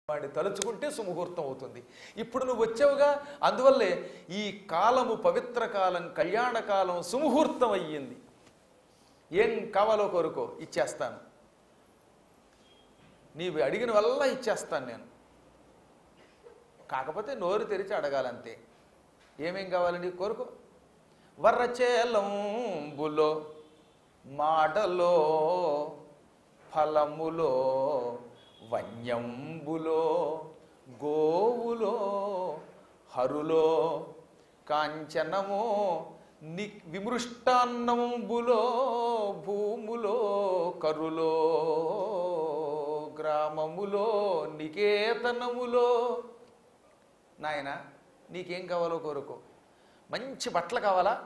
వాడిని తలుచుకుంటే సుముహూర్తం అవుతుంది. ఇప్పుడు నువ్వు వచ్చావుగా, అందువల్లే ఈ కాలము పవిత్ర కాలం, కళ్యాణకాలం సుముహూర్తం అయ్యింది. ఏం కావాలో కోరుకో, ఇచ్చేస్తాను. నీవు అడిగిన వల్ల ఇచ్చేస్తాను నేను. కాకపోతే నోరు తెరిచి అడగాలంతే. ఏమేం కావాలి నీకు కోరుకో. వరచేలంబులో, మాటలో, ఫలములో, వన్యంబులో, గోవులో, హరులో, కాంచనమో, విమృష్టాన్నంబులో, భూములో, కరులో, గ్రామములో, నికేతనములో. నాయన నీకేం కావాలో కోరుకో. మంచి బట్టలు కావాలా?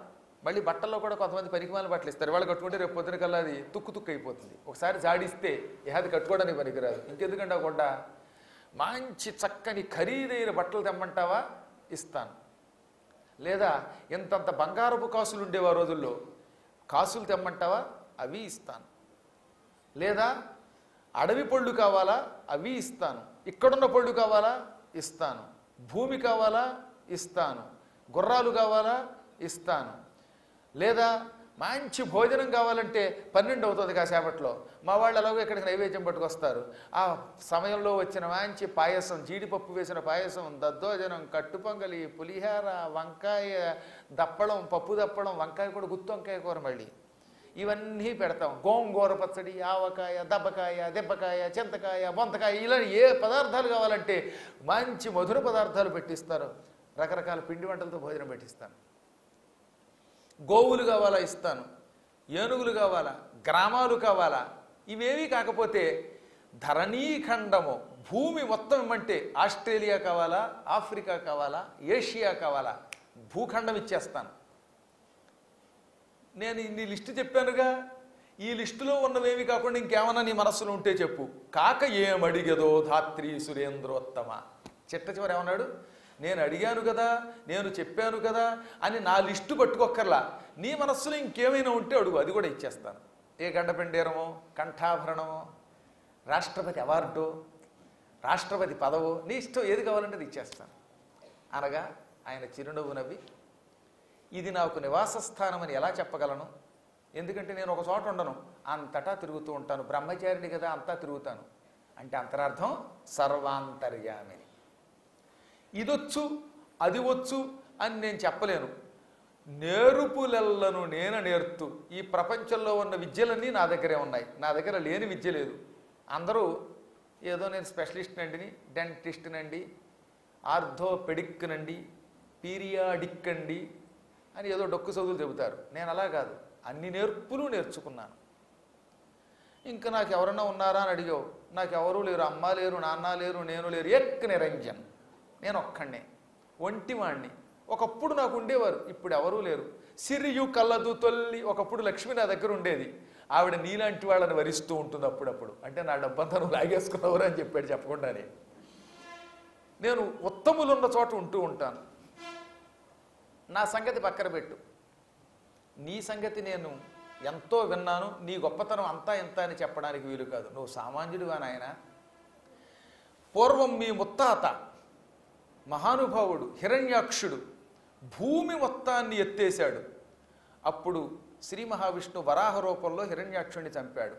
మళ్ళీ బట్టల్లో కూడా కొంతమంది పనికిమాల బట్టలు ఇస్తారు. వాళ్ళు కట్టుకుంటే రేపు పొద్దున కల్లా అది తుక్కు అయిపోతుంది. ఒకసారి జాడిస్తే అది కట్టుకోవడానికి పనికిరాదు. ఇంకెందుకంటే కూడా మంచి చక్కని ఖరీదైన బట్టలు తెమ్మంటావా? ఇస్తాను. లేదా ఇంతంత బంగారపు కాసులు ఉండేవా రోజుల్లో, కాసులు తెమ్మంటావా? అవి ఇస్తాను. లేదా అడవి పళ్ళు కావాలా? అవి ఇస్తాను. ఇక్కడున్న పళ్ళు కావాలా? ఇస్తాను. భూమి కావాలా? ఇస్తాను. గుర్రాలు కావాలా? ఇస్తాను. లేదా మంచి భోజనం కావాలంటే 12 అవుతుంది కాసేపట్లో. మా వాళ్ళు అలాగే ఇక్కడికి నైవేద్యం పట్టుకొస్తారు. ఆ సమయంలో వచ్చిన మంచి పాయసం, జీడిపప్పు వేసిన పాయసం, దద్దోజనం, కట్టుపొంగలి, పులిహార, వంకాయ దప్పడం, పప్పు దప్పడం, వంకాయ కూడా గుత్తి వంకాయ కూర, మళ్ళీ ఇవన్నీ పెడతాం. గోంగూర పచ్చడి, ఆవకాయ, దబ్బకాయ, దెబ్బకాయ, చింతకాయ, బొంతకాయ, ఇలా ఏ పదార్థాలు కావాలంటే మంచి మధుర పదార్థాలు పెట్టిస్తారు. రకరకాల పిండి వంటలతో భోజనం పెట్టిస్తాను. గోవులు కావాలా? ఇస్తాను. ఏనుగులు కావాలా? గ్రామాలు కావాలా? ఇవేవి కాకపోతే ధరణీఖండము, భూమి మొత్తం ఇమ్మంటే ఆస్ట్రేలియా కావాలా? ఆఫ్రికా కావాలా? ఏషియా కావాలా? భూఖండం ఇచ్చేస్తాను. నేను ఇన్ని లిస్టు చెప్పానుగా, ఈ లిస్టులో ఉన్నవేమి కాకుండా ఇంకేమన్నా నీ మనస్సులో ఉంటే చెప్పు. కాక ఏమడిగదో ధాత్రి సురేంద్రోత్తమ. చిట్ట చివరి ఏమన్నాడు? నేను అడిగాను కదా, నేను చెప్పాను కదా అని నా లిస్టు పట్టుకోక్కర్లా. నీ మనస్సులో ఇంకేమైనా ఉంటే అడుగు, అది కూడా ఇచ్చేస్తాను. ఏ గండపెండేరమో, కంఠాభరణమో, రాష్ట్రపతి అవార్డో, రాష్ట్రపతి పదవో, నీ ఇష్టం ఏది కావాలంటే అది ఇచ్చేస్తాను అనగా ఆయన చిరునవ్వు నవ్వి, ఇది నాకు నివాస స్థానం అని ఎలా చెప్పగలను? ఎందుకంటే నేను ఒక చోట ఉండను, అంతటా తిరుగుతూ ఉంటాను. బ్రహ్మచారిని కదా, అంతా తిరుగుతాను. అంటే అంతరార్థం సర్వాంతర్యామిని. ఇదొచ్చు అది వచ్చు అని నేను చెప్పలేను. నేర్పులెల్లను నేను నేర్తు. ఈ ప్రపంచంలో ఉన్న విద్యలన్నీ నా దగ్గరే ఉన్నాయి. నా దగ్గర లేని విద్య లేదు. అందరూ ఏదో నేను స్పెషలిస్ట్ నండి, డెంటిస్ట్ నండి, ఆర్థోపెడిక్ నండి, పీరియాడిక్ అండి అని ఏదో డొక్కు చదువులు చెబుతారు. నేను అలా కాదు, అన్ని నేర్పులు నేర్చుకున్నాను. ఇంకా నాకు ఎవరన్నా ఉన్నారా అని అడిగావు. నాకు ఎవరూ లేరు. అమ్మ లేరు, నాన్న లేరు, నేను లేరు. ఏక్ నిరంజన్, నేను ఒక్కడే, ఒంటివాణ్ణి. ఒకప్పుడు నాకు ఉండేవారు, ఇప్పుడు ఎవరూ లేరు. సిరియు కల్లదు తొల్లి. ఒకప్పుడు లక్ష్మి నా దగ్గర ఉండేది. ఆవిడ నీలాంటి వాళ్ళని వరిస్తూ ఉంటుంది అప్పుడప్పుడు. అంటే నా డబ్బంతా నువ్వు లాగేసుకున్నవరు అని చెప్పాడు చెప్పకుండానే. నేను ఉత్తములున్న చోట ఉంటూ ఉంటాను. నా సంగతి పక్కన పెట్టు, నీ సంగతి నేను ఎంతో విన్నాను. నీ గొప్పతనం అంతా ఎంత అని చెప్పడానికి వీలు కాదు. నువ్వు సామాన్యుడివా నాయన? పూర్వం మీ ముత్తాత మహానుభావుడు హిరణ్యాక్షుడు భూమి మొత్తాన్ని ఎత్తేశాడు. అప్పుడు శ్రీ మహావిష్ణువు వరాహ రూపంలో హిరణ్యాక్షుడిని చంపాడు.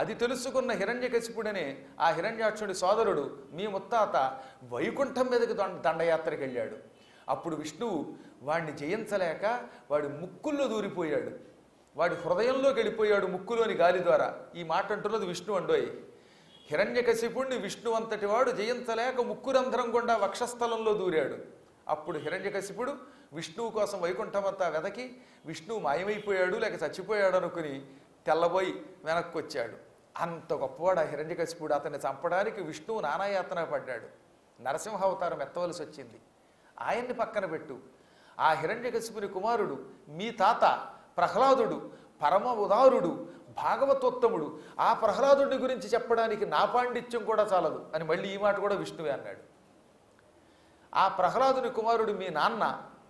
అది తెలుసుకున్న హిరణ్యకశిపుడనే ఆ హిరణ్యాక్షుడి సోదరుడు మీ ముత్తాత వైకుంఠం మీదకి దండయాత్రకు వెళ్ళాడు. అప్పుడు విష్ణువు వాడిని జయించలేక వాడి ముక్కుల్లో దూరిపోయాడు. వాడి హృదయంలోకి వెళ్ళిపోయాడు ముక్కులోని గాలి ద్వారా. ఈ మాట అంటున్నది విష్ణు అండోయ్. హిరణ్యకశిపుణ్ణి విష్ణు అంతటి వాడు జయించలేక ముక్కురంధ్రం గుండా వక్షస్థలంలో దూరాడు. అప్పుడు హిరణ్యకశిపుడు విష్ణువు కోసం వైకుంఠమంతా వెదకి విష్ణువు మాయమైపోయాడు లేక చచ్చిపోయాడు అనుకుని తెల్లబోయి వెనక్కి వచ్చాడు. అంత గొప్పవాడు ఆ హిరణ్యకశిపుడు. అతన్ని చంపడానికి విష్ణువు నానాయాతన పడ్డాడు. నరసింహావతారం ఎత్తవలసి వచ్చింది. ఆయన్ని పక్కన పెట్టు. ఆ హిరణ్యకశిపుని కుమారుడు మీ తాత ప్రహ్లాదుడు పరమ ఉదారుడు, భాగవతోత్తముడు. ఆ ప్రహ్లాదుడి గురించి చెప్పడానికి నా పాండిత్యం కూడా చాలదు అని మళ్ళీ ఈ మాట కూడా విష్ణువే అన్నాడు. ఆ ప్రహ్లాదుని కుమారుడు మీ నాన్న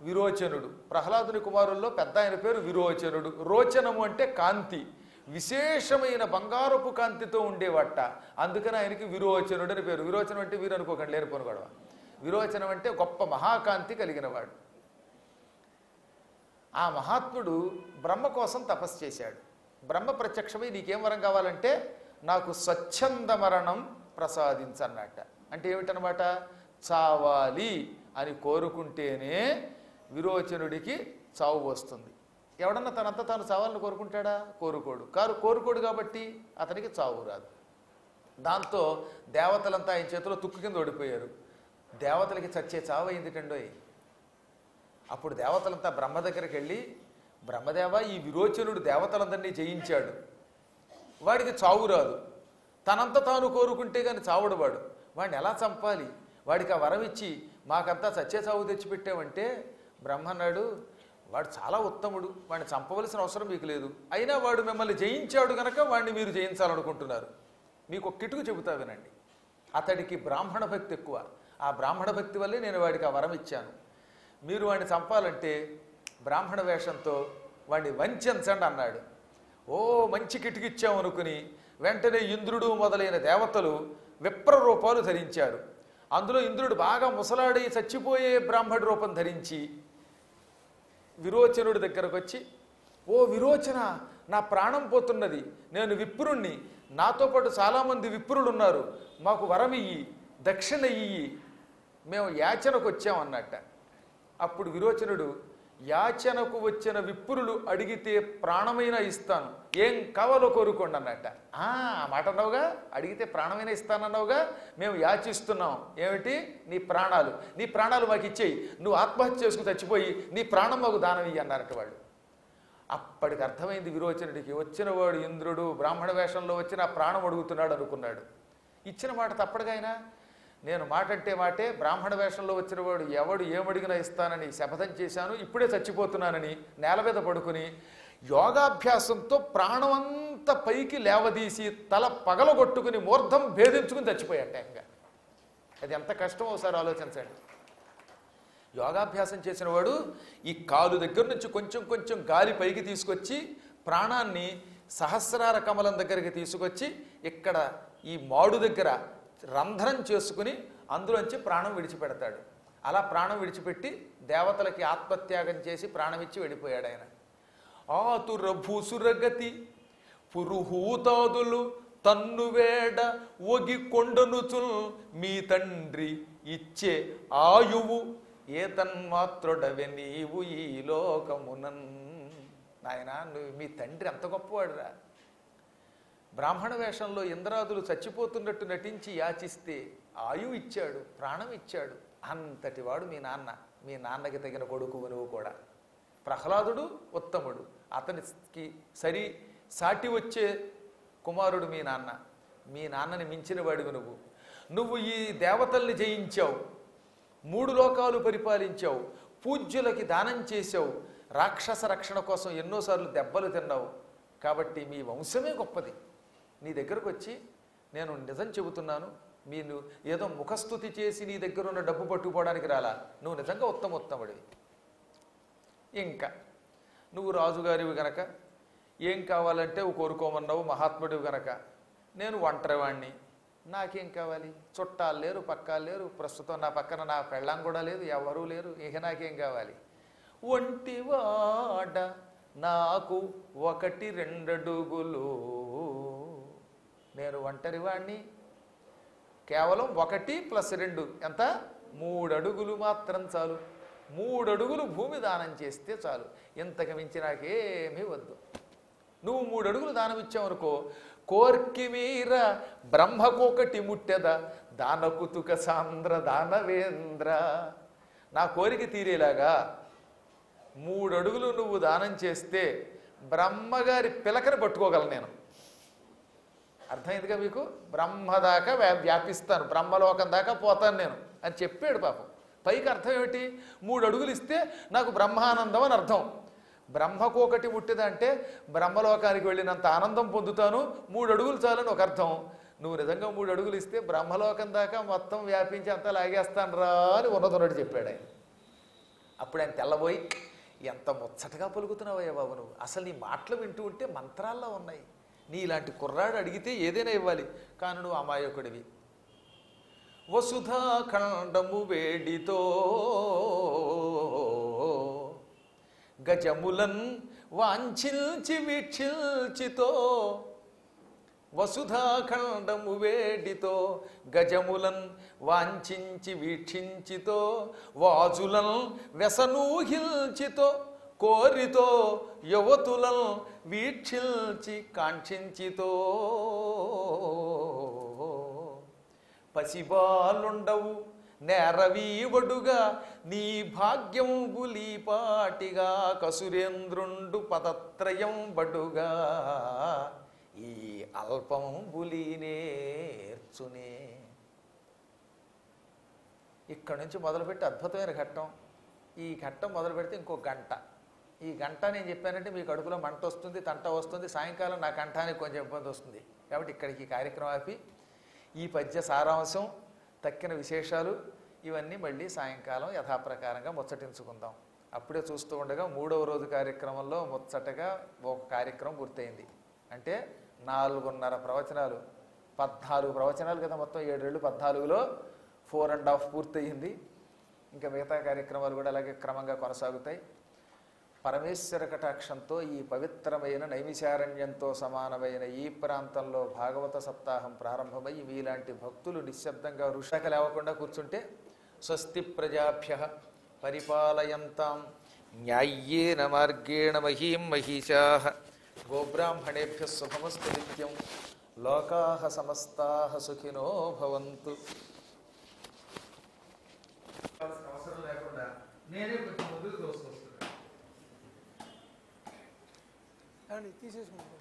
విరోచనుడు. ప్రహ్లాదుని కుమారుల్లో పెద్ద ఆయన పేరు విరోచనుడు. రోచనము అంటే కాంతి. విశేషమైన బంగారపు కాంతితో ఉండేవట. అందుకని ఆయనకి విరోచనుడు అని పేరు. విరోచనం అంటే వీరు అనుకోకండి, లేనిపోను గొడవ. విరోచనం అంటే గొప్ప మహాకాంతి కలిగినవాడు. ఆ మహాత్ముడు బ్రహ్మ కోసం తపస్సు చేశాడు. బ్రహ్మ ప్రత్యక్షమై నీకేం వరం కావాలంటే నాకు స్వచ్ఛంద మరణం ప్రసాదించన్నట్ట. అంటే ఏమిటనమాట? చావాలి అని కోరుకుంటేనే విరోచనుడికి చావు వస్తుంది. ఎవడన్నా తనంతా తాను చావాలని కోరుకుంటాడా? కోరుకోడు. కోరుకోడు కాబట్టి అతనికి చావు రాదు. దాంతో దేవతలంతా ఆయన చేతిలో తుక్కు కింద ఓడిపోయారు. దేవతలకి చచ్చే చావు అయిందిటండోయ్. అప్పుడు దేవతలంతా బ్రహ్మ దగ్గరికి వెళ్ళి, బ్రహ్మదేవ, ఈ విరోచనుడు దేవతలందరినీ జయించాడు, వాడికి చావు రాదు, తనంత తాను కోరుకుంటే కానీ చావుడు వాడు, వాడిని ఎలా చంపాలి, వాడికి ఆ వరం ఇచ్చి మాకంతా సత్య చావు తెచ్చిపెట్టామంటే బ్రహ్మ అన్నాడు, వాడు చాలా ఉత్తముడు, వాడిని చంపవలసిన అవసరం మీకు లేదు, అయినా వాడు మిమ్మల్ని జయించాడు కనుక వాడిని మీరు జయించాలనుకుంటున్నారు. మీకు ఒక కిటుకు చెబుతా వినండి. అతడికి బ్రాహ్మణ భక్తి ఎక్కువ. ఆ బ్రాహ్మణ భక్తి వల్లే నేను వాడికి ఆ వరం ఇచ్చాను. మీరు వాడిని చంపాలంటే బ్రాహ్మణ వేషంతో వాడిని వంచండి అన్నాడు. ఓ మంచి కిటుకిచ్చామనుకుని వెంటనే ఇంద్రుడు మొదలైన దేవతలు విప్ర రూపాలు ధరించారు. అందులో ఇంద్రుడు బాగా ముసలాడి చచ్చిపోయే బ్రాహ్మణ రూపం ధరించి విరోచనుడి దగ్గరకు వచ్చి, ఓ విరోచన, నా ప్రాణం పోతున్నది, నేను విప్రుణ్ణి, నాతో పాటు చాలామంది విప్రులు ఉన్నారు, మాకు వరం ఇయ్యి, దక్షిణ ఇయ్యి, మేము యాచనకు వచ్చామన్నట్ట. అప్పుడు విరోచనుడు, యాచనకు వచ్చిన విప్రులు అడిగితే ప్రాణమైనా ఇస్తాను, ఏం కావాలో కోరుకోండి అన్నట్ట. ఆ మాట అన్నావుగా, అడిగితే ప్రాణమైనా ఇస్తానన్నావుగా, మేము యాచిస్తున్నాం, ఏమిటి? నీ ప్రాణాలు మాకు ఇచ్చేయి, నువ్వు ఆత్మహత్య చేసుకుని చచ్చిపోయి నీ ప్రాణం మాకు దానం ఇయ్యి అన్నారట వాళ్ళు. అప్పటికి అర్థమైంది విరోచనుడికి, వచ్చినవాడు ఇంద్రుడు బ్రాహ్మణ వేషంలో వచ్చిన ప్రాణం అడుగుతున్నాడు అనుకున్నాడు. ఇచ్చిన మాట తప్పడుగా. నేను మాట అంటే మాటే, బ్రాహ్మణ వేషంలో వచ్చినవాడు ఎవడు ఏమడిగినా ఇస్తానని శపథం చేశాను, ఇప్పుడే చచ్చిపోతున్నానని నేల మీద పడుకుని యోగాభ్యాసంతో ప్రాణం అంతా పైకి లేవదీసి తల పగలగొట్టుకుని మూర్ధం భేదించుకుని చచ్చిపోయాట. ఇంకా అది ఎంత కష్టమో ఒకసారి ఆలోచించండి. యోగాభ్యాసం చేసిన వాడు ఈ కాలు దగ్గర నుంచి కొంచెం కొంచెం గాలి పైకి తీసుకొచ్చి ప్రాణాన్ని సహస్రార కమలం దగ్గరికి తీసుకొచ్చి ఇక్కడ ఈ మాడు దగ్గర రంధ్రం చేసుకుని అందులోంచి ప్రాణం విడిచిపెడతాడు. అలా ప్రాణం విడిచిపెట్టి దేవతలకి ఆత్మత్యాగం చేసి ప్రాణమిచ్చి వెళ్ళిపోయాడు ఆయన. ఆతుర భూసురగతి పురుహూతాదులు తన్నువేడ ఒగి కొండనుచుల్ మీ తండ్రి ఇచ్చే ఆయువు ఏ తన్మాత్రుడవే నీవు ఈ లోకమునన్. నాయనా, నువ్వు మీ తండ్రి ఎంత గొప్పవాడురా. బ్రాహ్మణ వేషంలో ఇంద్రాదులు చచ్చిపోతున్నట్టు నటించి యాచిస్తే ఆయువు ఇచ్చాడు, ప్రాణం ఇచ్చాడు. అంతటి వాడు మీ నాన్న. మీ నాన్నకి తగిన కొడుకు నువ్వు కూడా. ప్రహ్లాదుడు ఉత్తముడు, అతనికి సాటి వచ్చే కుమారుడు మీ నాన్న. మీ నాన్నని మించిన వాడివి నువ్వు. నువ్వు ఈ దేవతల్ని జయించావు, 3 లోకాలు పరిపాలించావు, పూజ్యులకి దానం చేశావు, రాక్షస రక్షణ కోసం ఎన్నోసార్లు దెబ్బలు తిన్నావు. కాబట్టి మీ వంశమే గొప్పది. నీ దగ్గరకు వచ్చి నేను నిజం చెబుతున్నాను, మీరు ఏదో ముఖస్థుతి చేసి నీ దగ్గర ఉన్న డబ్బు పట్టుకుపోవడానికి రాలా, నువ్వు నిజంగా ఉత్తముడివి. ఇంకా నువ్వు రాజుగారివి గనక ఏం కావాలంటే కోరుకోమన్నావు, మహాత్ముడివి గనక నేను ఒంటరివాణ్ణి, నాకేం కావాలి? చుట్టాలు లేరు, పక్కాలు లేరు, ప్రస్తుతం నా పక్కన నా పెళ్ళాం కూడా లేదు, ఎవరూ లేరు, ఇక నాకేం కావాలి? ఒంటివాడ నాకు 1-2 అడుగులు, నేను ఒంటరివాణ్ణి, కేవలం 1 + 2 ఎంత? 3 అడుగులు మాత్రం చాలు. 3 అడుగులు భూమి దానం చేస్తే చాలు, ఇంతకు మించి నాకేమీ వద్దు. నువ్వు 3 అడుగులు దానం ఇచ్చావనుకో, కోర్కి మీర బ్రహ్మకోకటి ముట్టెద దానకుతుక సాంద్ర దానవేంద్ర. నా కోరిక తీరేలాగా 3 అడుగులు నువ్వు దానం చేస్తే బ్రహ్మగారి పిలకని పట్టుకోగలను నేను. అర్థమైందిగా మీకు? బ్రహ్మ దాకా వ్యాపిస్తాను, బ్రహ్మలోకం దాకా పోతాను నేను అని చెప్పాడు పాపం. పైకి అర్థం ఏమిటి? 3 అడుగులు ఇస్తే నాకు బ్రహ్మానందం అని అర్థం. బ్రహ్మకోకటి ముట్టిదంటే బ్రహ్మలోకానికి వెళ్ళినంత ఆనందం పొందుతాను, 3 అడుగులు చాలని ఒక అర్థం. నువ్వు నిజంగా 3 అడుగులు ఇస్తే బ్రహ్మలోకం దాకా మొత్తం వ్యాపించి అంతా లాగేస్తాను రా అని ఉన్నదొన్నట్టు చెప్పాడు ఆయన. అప్పుడు ఆయన తెల్లబోయి, ఎంత ముచ్చటగా పలుకుతున్నావయ్యా బాబు నువ్వు, అసలు నీ మాటలు వింటూ ఉంటే మంత్రాల్లో ఉన్నాయి, నీలాంటి కుర్రాడు అడిగితే ఏదైనా ఇవ్వాలి, కానీ నువ్వు అమాయకుడివి. వసుధాఖండము వేడితో గజములన్ వాంఛిల్చి వీక్షిల్చితో, వసుధాఖండము వేడితో గజములన్ వాంఛించి వీక్షించితో, వాజులన్ వ్యసనూహిల్చితో కోరితో యువతులన్ వీక్షిల్చి కాంక్షించితో, పసిబాలుండవు నేరవీవడుగా నీ భాగ్యం బులీపాటిగా, కసురేంద్రుండు పదత్రయం బడుగా ఈ అల్పం బులీనేర్చునే. ఇక్కడ నుంచి మొదలుపెట్టి అద్భుతమైన ఘట్టం. ఈ ఘట్టం మొదలు పెడితే ఇంకో గంట. ఈ గంట నేను చెప్పానంటే మీ కడుపులో మంట వస్తుంది, తంట వస్తుంది, సాయంకాలం నా కంఠానికి కొంచెం ఇబ్బంది వస్తుంది. కాబట్టి ఇక్కడికి కార్యక్రమం ఆపి ఈ పద్య సారాంశం, తక్కిన విశేషాలు ఇవన్నీ మళ్ళీ సాయంకాలం యథాప్రకారంగా ముచ్చటించుకుందాం. అప్పుడే చూస్తూ ఉండగా 3వ రోజు కార్యక్రమంలో ముచ్చటగా ఒక కార్యక్రమం పూర్తయింది. అంటే 4.5 ప్రవచనాలు, 14 ప్రవచనాలు కదా మొత్తం 7 ఏళ్ళు, 14లో 4.5 పూర్తయింది. ఇంకా మిగతా కార్యక్రమాలు కూడా అలాగే క్రమంగా కొనసాగుతాయి. పరమేశ్వర కటాక్షంతో ఈ పవిత్రమైన నైమిషారణ్యంతో సమానమైన ఈ ప్రాంతంలో భాగవత సప్తాహం ప్రారంభమై మీలాంటి భక్తులు నిశ్శబ్దంగా ఋషక లేవకుండా కూర్చుంటే, స్వస్తి ప్రజాభ్యః పరిపాలయంతాం న్యాయ్యేన మార్గేణ మహీం మహిషాః గోబ్రాహ్మణేభ్యః శుభమస్తు నిత్యం లోకాః సమస్తాః సుఖినో భవంతు. అవసరం లేకుండా నేనే కొంచెం ముందుకు తోసుకొస్తున్నాను. తీసేసుకుంటాం.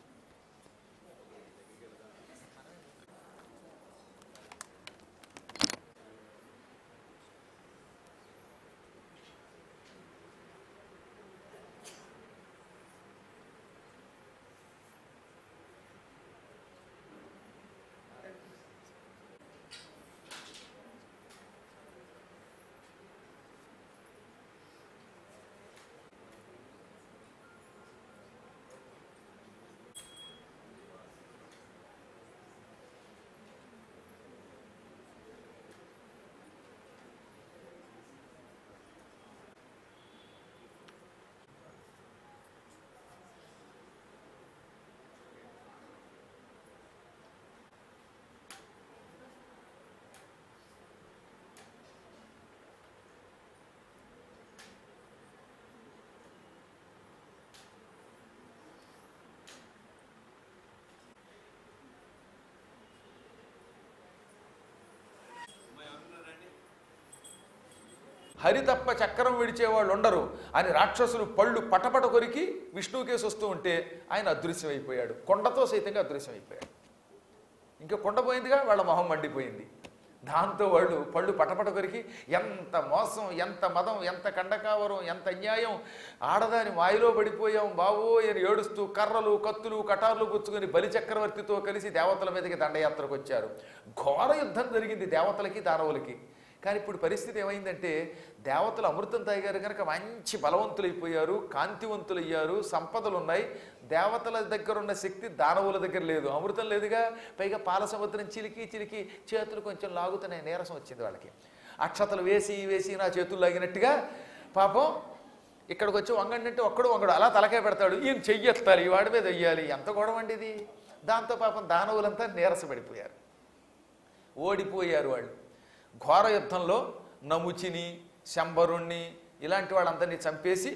హరి తప్ప చక్రం విడిచేవాళ్ళు ఉండరు అని రాక్షసులు పళ్ళు పటపట కొరికి విష్ణువుకేసి వస్తూ ఉంటే ఆయన అదృశ్యమైపోయాడు. కొండతో సైతంగా అదృశ్యమైపోయాడు. ఇంకా కొండ పోయిందిగా, వాళ్ళ మొహం మండిపోయింది. దాంతో వాళ్ళు పళ్ళు పటపట కొరికి, ఎంత మోసం, ఎంత మదం, ఎంత కండకావరం, ఎంత అన్యాయం, ఆడదాని మాయలో పడిపోయాం బావోయ్ అని ఏడుస్తూ కర్రలు, కత్తులు, కటార్లు పుచ్చుకొని బలిచక్రవర్తితో కలిసి దేవతల మీదకి దండయాత్రకు వచ్చారు. ఘోర యుద్ధం జరిగింది దేవతలకి దానవులకి. కానీ ఇప్పుడు పరిస్థితి ఏమైందంటే, దేవతలు అమృతం తాగారు కనుక మంచి బలవంతులైపోయారు, కాంతివంతులయ్యారు, సంపదలు ఉన్నాయి. దేవతల దగ్గర ఉన్న శక్తి దానవుల దగ్గర లేదు, అమృతం లేదుగా. పైగా పాల సముద్రం చిలికి చిలికి చేతులు కొంచెం లాగుతున్నాయి, నీరసం వచ్చింది వాళ్ళకి. అక్షతలు వేసి వేసి నా చేతులు లాగినట్టుగా పాపం ఇక్కడికి వచ్చి వంగండి ఒక్కడు వంగడు అలా తలకాయ పెడతాడు. ఈయన చెయ్యెత్తాలి, ఈ వాడి మీద వెయ్యాలి, ఎంత గొడవ అండి ఇది. దాంతో పాపం దానవులంతా నీరసపడిపోయారు, ఓడిపోయారు వాళ్ళు. ఘోర యుద్ధంలో నముచిని, శంబరుణ్ణి ఇలాంటి వాళ్ళందరినీ చంపేసి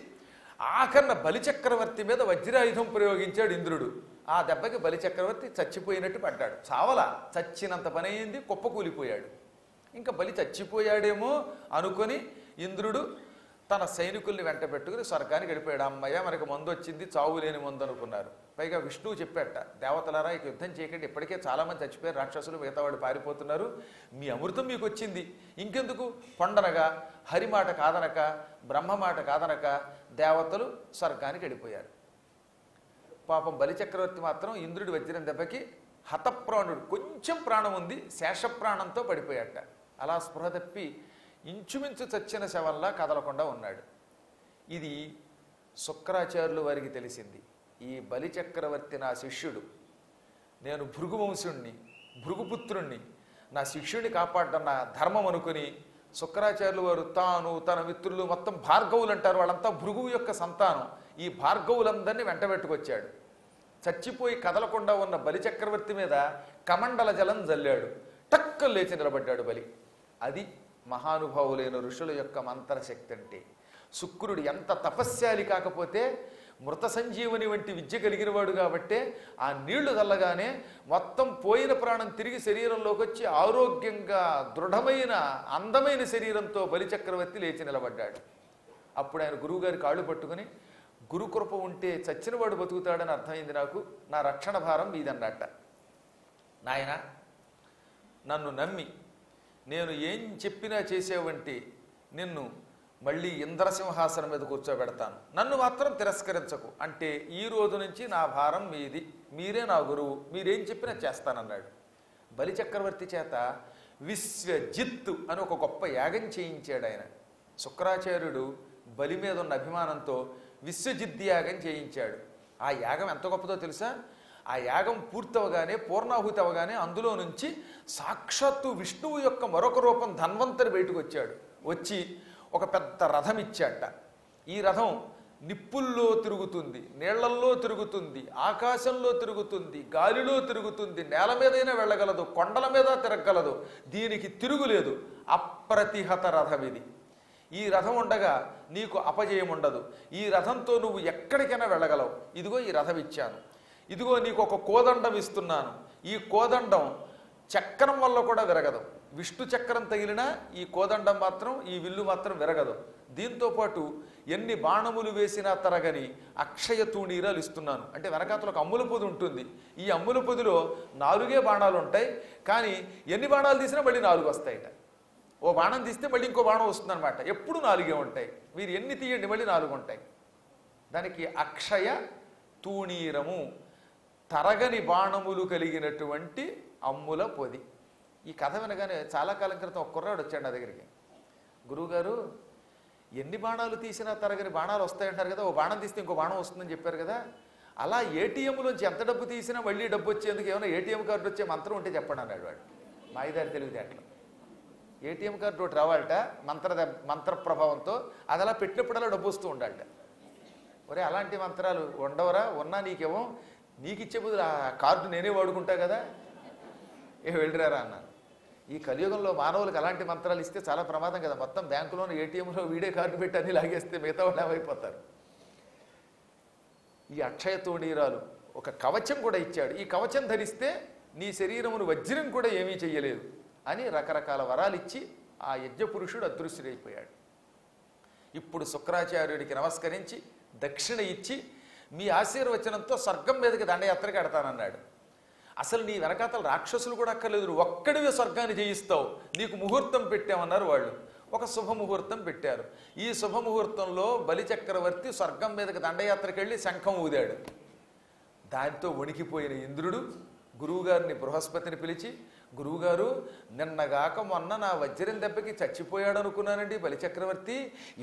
ఆఖరణ బలిచక్రవర్తి మీద వజ్రాయుధం ప్రయోగించాడు ఇంద్రుడు. ఆ దెబ్బకి బలిచక్రవర్తి చచ్చిపోయినట్టు పడ్డాడు. చావలా, చచ్చినంత పని అయింది, కుప్పకూలిపోయాడు. ఇంకా బలి చచ్చిపోయాడేమో అనుకొని ఇంద్రుడు తన సైనికుల్ని వెంట పెట్టుకుని స్వర్గానికి గడిపాడు. అమ్మయ్య మనకు మందు వచ్చింది, చావు లేని మందు అనుకున్నారు. పైగా విష్ణువు చెప్పాట, దేవతలారా ఇక యుద్ధం చేయకండి, ఇప్పటికే చాలామంది చచ్చిపోయారు, రాక్షసులు మిగతా వాళ్ళు పారిపోతున్నారు, మీ అమృతం మీకు వచ్చింది, ఇంకెందుకు పొండనగా హరిమాట కాదనక బ్రహ్మమాట కాదనక దేవతలు స్వర్గానికి వెళ్ళిపోయారు. పాపం బలిచక్రవర్తి మాత్రం ఇంద్రుడి వజ్రం దెబ్బకి హతప్రాణుడు, కొంచెం ప్రాణం ఉంది, శేషప్రాణంతో పడిపోయాట. అలా స్పృహ తప్పి ఇంచుమించు చచ్చిన శవంలా కదలకుండా ఉన్నాడు. ఇది శుక్రాచార్యులు వారికి తెలిసింది. ఈ బలిచక్రవర్తి నా శిష్యుడు, నేను భృగువంశుణ్ణి, భృగుపుత్రుణ్ణి, నా శిష్యుడిని కాపాడడం నా ధర్మం అనుకుని శుక్రాచార్యులు వారు తాను తన మిత్రులు మొత్తం భార్గవులు అంటారు, వాళ్ళంతా భృగువు యొక్క సంతానం. ఈ భార్గవులందరినీ వెంటబెట్టుకొచ్చాడు. చచ్చిపోయి కదలకుండా ఉన్న బలిచక్రవర్తి మీద కమండల జలం జల్లాడు. టక్కలు లేచి నిలబడ్డాడు బలి. అది మహానుభావులైన ఋషుల యొక్క మంత్రశక్తి అంటే. శుక్రుడు ఎంత తపస్శాలి కాకపోతే మృత సంజీవని వంటి విద్య కలిగినవాడు కాబట్టే ఆ నీళ్లు చల్లగానే మొత్తం పోయిన ప్రాణం తిరిగి శరీరంలోకి వచ్చి ఆరోగ్యంగా దృఢమైన అందమైన శరీరంతో బలిచక్రవర్తి లేచి నిలబడ్డాడు. అప్పుడు ఆయన గురువుగారి కాళ్ళు పట్టుకుని, గురుకృప ఉంటే చచ్చినవాడు బతుకుతాడని అర్థమైంది నాకు, నా రక్షణ భారం మీదన్నట్ట. నాయన, నన్ను నమ్మి నేను ఏం చెప్పినా చేసేవంటి నిన్ను మళ్ళీ ఇంద్రసింహాసనం మీద కూర్చోబెడతాను, నన్ను మాత్రం తిరస్కరించకు అంటే ఈ రోజు నుంచి నా భారం మీది, మీరే నా గురువు, మీరేం చెప్పినా చేస్తానన్నాడు. బలిచక్రవర్తి చేత విశ్వజిత్తు అని ఒక గొప్ప యాగం చేయించాడు ఆయన. శుక్రాచార్యుడు బలి మీద ఉన్న అభిమానంతో విశ్వజిత్ యాగం చేయించాడు. ఆ యాగం ఎంత గొప్పదో తెలుసా? ఆ యాగం పూర్తవగానే, పూర్ణాహుతి అవగానే అందులో నుంచి సాక్షాత్తు విష్ణువు యొక్క మరొక రూపం ధన్వంతరి బయటకు వచ్చాడు. వచ్చి ఒక పెద్ద రథం ఇచ్చాట. ఈ రథం నిప్పుల్లో తిరుగుతుంది, నీళ్లల్లో తిరుగుతుంది, ఆకాశంలో తిరుగుతుంది, గాలిలో తిరుగుతుంది, నేల మీదైనా వెళ్ళగలదు, కొండల మీద తిరగలదు, దీనికి తిరుగులేదు. అప్రతిహత రథం ఇది. ఈ రథం ఉండగా నీకు అపజయం ఉండదు. ఈ రథంతో నువ్వు ఎక్కడికైనా వెళ్ళగలవు. ఇదిగో ఈ రథం ఇచ్చాను, ఇదిగో నీకు ఒక కోదండం ఇస్తున్నాను. ఈ కోదండం చక్రం వల్ల కూడా విరగదు. విష్ణు చక్రం తగిలినా ఈ కోదండం మాత్రం, ఈ విల్లు మాత్రం విరగదు. దీంతోపాటు ఎన్ని బాణములు వేసినా తరగని అక్షయ తూణీరాలు ఇస్తున్నాను. అంటే వెనకాతలో ఒక అమ్ముల పొది ఉంటుంది. ఈ అమ్ముల పొదిలో 4 బాణాలు ఉంటాయి, కానీ ఎన్ని బాణాలు తీసినా మళ్ళీ 4 వస్తాయిట. ఓ బాణం తీస్తే మళ్ళీ ఇంకో బాణం వస్తుందన్నమాట. ఎప్పుడు 4 ఉంటాయి. మీరు ఎన్ని తీయండి మళ్ళీ 4 ఉంటాయి. దానికి అక్షయ తూణీరము, తరగని బాణములు కలిగినటువంటి అమ్ముల పొది. ఈ కథ వినగానే చాలా కాలం క్రితం ఒక కుర్రాడు వచ్చాడు నా దగ్గరికి. గురువుగారు, ఎన్ని బాణాలు తీసినా తరగని బాణాలు వస్తాయంటారు కదా, ఓ బాణం తీస్తే ఇంకో బాణం వస్తుందని చెప్పారు కదా, అలా ఏటీఎంలోంచి ఎంత డబ్బు తీసినా మళ్ళీ డబ్బు వచ్చేందుకు ఏమైనా ఏటీఎం కార్డు వచ్చే మంత్రం ఉంటే చెప్పండి అన్నాడు వాడు. మాయిదారి తెలివితేటలు. ఏటీఎం కార్డు ఒకటి రావాలట మంత్ర ప్రభావంతో, అది అలా పెట్టినప్పుడల్లా డబ్బు వస్తూ ఉండాలట. ఒరే, అలాంటి మంత్రాలు ఉండవరా? ఉన్నా నీకేమో, నీకు ఇచ్చే బదులు ఆ కార్డు నేనే వాడుకుంటా కదా, వెళ్ళిరారా అన్నాను. ఈ కలియుగంలో మానవులకు అలాంటి మంత్రాలు ఇస్తే చాలా ప్రమాదం కదా. మొత్తం బ్యాంకులోని ఏటీఎంలో వీడే కార్డు పెట్టి అన్ని లాగేస్తే మిగతా వాళ్ళు ఏమైపోతారు. ఈ అక్షయ తూణీరాలు ఒక కవచం కూడా ఇచ్చాడు. ఈ కవచం ధరిస్తే నీ శరీరమును వజ్రం కూడా ఏమీ చెయ్యలేదు అని రకరకాల వరాలు ఇచ్చి ఆ యజ్ఞపురుషుడు అదృశ్యుడైపోయాడు. ఇప్పుడు శుక్రాచార్యుడికి నమస్కరించి దక్షిణ ఇచ్చి మీ ఆశీర్వచనంతో స్వర్గం మీదకి దండయాత్రకి ఎడతానన్నాడు. అసలు నీ వెనకాతలు రాక్షసులు కూడా అక్కర్లేదు, నువ్వు ఒక్కడివే స్వర్గాన్ని జయిస్తావు, నీకు ముహూర్తం పెట్టామన్నారు వాళ్ళు. ఒక శుభముహూర్తం పెట్టారు. ఈ శుభముహూర్తంలో బలిచక్రవర్తి స్వర్గం మీదకి దండయాత్రకి వెళ్ళి శంఖం ఊదాడు. దాంతో వణికిపోయిన ఇంద్రుడు గురువుగారిని బృహస్పతిని పిలిచి, గురువుగారు, నిన్నగాక మొన్న నా వజ్రం దెబ్బకి చచ్చిపోయాడు అనుకున్నానండి బలిచక్రవర్తి,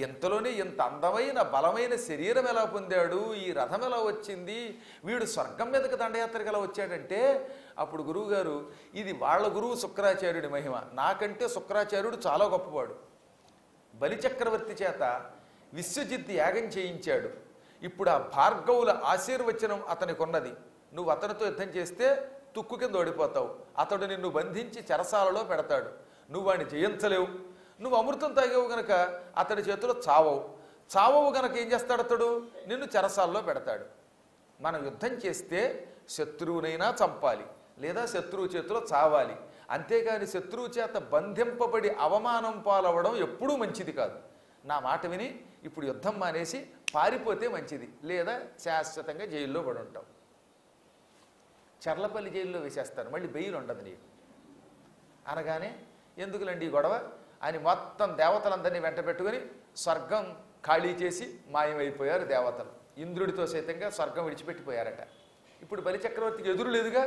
ఇంతలోనే ఇంత అందమైన బలమైన శరీరం ఎలా పొందాడు, ఈ రథం ఎలా వచ్చింది, వీడు స్వర్గం మీదకి దండయాత్రకి ఎలా వచ్చాడంటే, అప్పుడు గురువుగారు, ఇది వాళ్ళ గురువు శుక్రాచార్యుడి మహిమ, నాకంటే శుక్రాచార్యుడు చాలా గొప్పవాడు. బలిచక్రవర్తి చేత విశ్వజిత్ యాగం చేయించాడు. ఇప్పుడు ఆ భార్గవుల ఆశీర్వచనం అతనికి ఉన్నది. నువ్వు అతనితో యుద్ధం చేస్తే తుక్కు కింద ఓడిపోతావు. అతడు నిన్ను బంధించి చెరసాలలో పెడతాడు. నువ్వు వాడిని జయించలేవు. నువ్వు అమృతం తాగేవు గనక అతడి చేతిలో చావవు గనక ఏం చేస్తాడు అతడు? నిన్ను చెరసాలలో పెడతాడు. మనం యుద్ధం చేస్తే శత్రువునైనా చంపాలి, లేదా శత్రువు చేతిలో చావాలి. అంతేగాని శత్రువు చేత బంధింపబడి అవమానం పాలవడం ఎప్పుడూ మంచిది కాదు. నా మాట విని ఇప్పుడు యుద్ధం మానేసి పారిపోతే మంచిది, లేదా శాశ్వతంగా జైల్లో పడి ఉంటావు. చర్లపల్లి జైల్లో వేసేస్తారు, మళ్ళీ బెయిల్ ఉండదు నీకు అనగానే, ఎందుకులండి ఈ గొడవ అని మొత్తం దేవతలందరినీ వెంట పెట్టుకుని స్వర్గం ఖాళీ చేసి మాయమైపోయారు దేవతలు. ఇంద్రుడితో సైతంగా స్వర్గం విడిచిపెట్టిపోయారట. ఇప్పుడు బలిచక్రవర్తికి ఎదురు లేదుగా,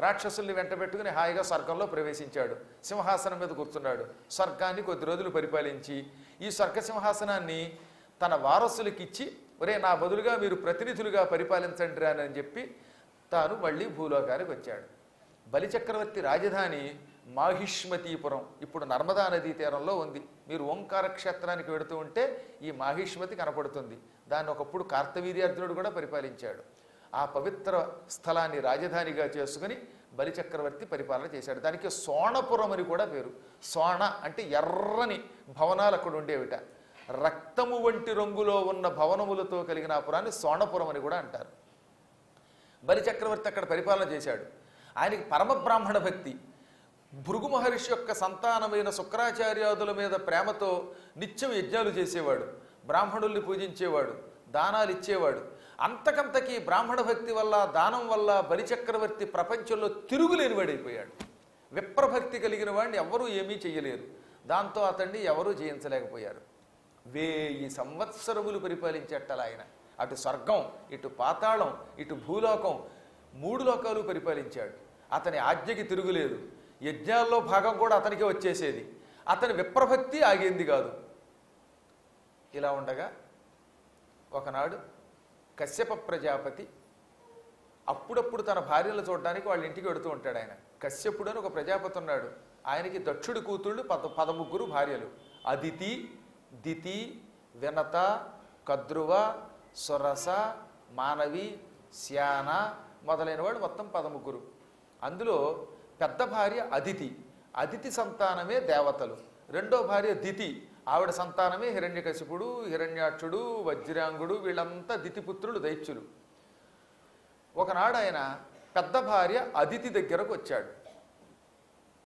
రాక్షసుల్ని వెంట పెట్టుకుని హాయిగా స్వర్గంలో ప్రవేశించాడు. సింహాసనం మీద కూర్చున్నాడు. స్వర్గాన్ని కొద్ది రోజులు పరిపాలించి ఈ స్వర్గ సింహాసనాన్ని తన వారసులకి ఇచ్చి, ఒరే నా బదులుగా మీరు ప్రతినిధులుగా పరిపాలించండి అని చెప్పి తాను మళ్ళీ భూలోకానికి వచ్చాడు. బలిచక్రవర్తి రాజధాని మాహిష్మతీపురం, ఇప్పుడు నర్మదా నదీ తీరంలో ఉంది. మీరు ఓంకార క్షేత్రానికి వెడుతూ ఉంటే ఈ మాహిష్మతి కనపడుతుంది. దాన్ని ఒకప్పుడు కార్తవీర్యార్జునుడు కూడా పరిపాలించాడు. ఆ పవిత్ర స్థలాన్ని రాజధానిగా చేసుకుని బలిచక్రవర్తి పరిపాలన చేశాడు. దానికి సోణపురం అని కూడా పేరు. సోణ అంటే ఎర్రని భవనాలు అక్కడ ఉండేవిట. రక్తము వంటి రంగులో ఉన్న భవనములతో కలిగిన ఆ పురాన్ని సోణపురం అని కూడా అంటారు. బలిచక్రవర్తి అక్కడ పరిపాలన చేశాడు. ఆయనకి పరమబ్రాహ్మణ భక్తి. భృగు మహర్షి యొక్క సంతానమైన శుక్రాచార్యాదుల మీద ప్రేమతో నిత్యం యజ్ఞాలు చేసేవాడు, బ్రాహ్మణుల్ని పూజించేవాడు, దానాలు ఇచ్చేవాడు. అంతకంతకీ బ్రాహ్మణ భక్తి వల్ల, దానం వల్ల బలిచక్రవర్తి ప్రపంచంలో తిరుగులేనివాడైపోయాడు. విప్రభక్తి కలిగిన వాడిని ఎవరూ ఏమీ చెయ్యలేరు. దాంతో అతన్ని ఎవరూ జయించలేకపోయారు. 1000 సంవత్సరములు పరిపాలించేటలా ఆయన. అటు స్వర్గం, ఇటు పాతాళం, ఇటు భూలోకం, 3 లోకాలు పరిపాలించాడు. అతని ఆజ్ఞకి తిరుగులేదు. యజ్ఞాల్లో భాగం కూడా అతనికే వచ్చేసేది. అతని విప్రభక్తి ఆగేంది కాదు. ఇలా ఉండగా ఒకనాడు కశ్యప ప్రజాపతి అప్పుడప్పుడు తన భార్యలు చూడడానికి వాళ్ళ ఇంటికి వెడుతూ ఉంటాడు. ఆయన కశ్యపుడు అని ఒక ప్రజాపతి ఉన్నాడు. ఆయనకి దక్షుడి కూతుళ్ళు 13 భార్యలు. అదితి, దితి, వినత, కద్రువ, సురస, మానవి, శ్యాన మొదలైన వాళ్ళు మొత్తం 13. అందులో పెద్ద భార్య అదితి. అదితి సంతానమే దేవతలు. రెండో భార్య దితి. ఆవిడ సంతానమే హిరణ్యకశిపుడు, హిరణ్యాక్షుడు, వజ్రాంగుడు. వీళ్ళంతా దితిపుత్రులు, దైత్యులు. ఒకనాడు ఆయన పెద్ద భార్య అదితి దగ్గరకు వచ్చాడు.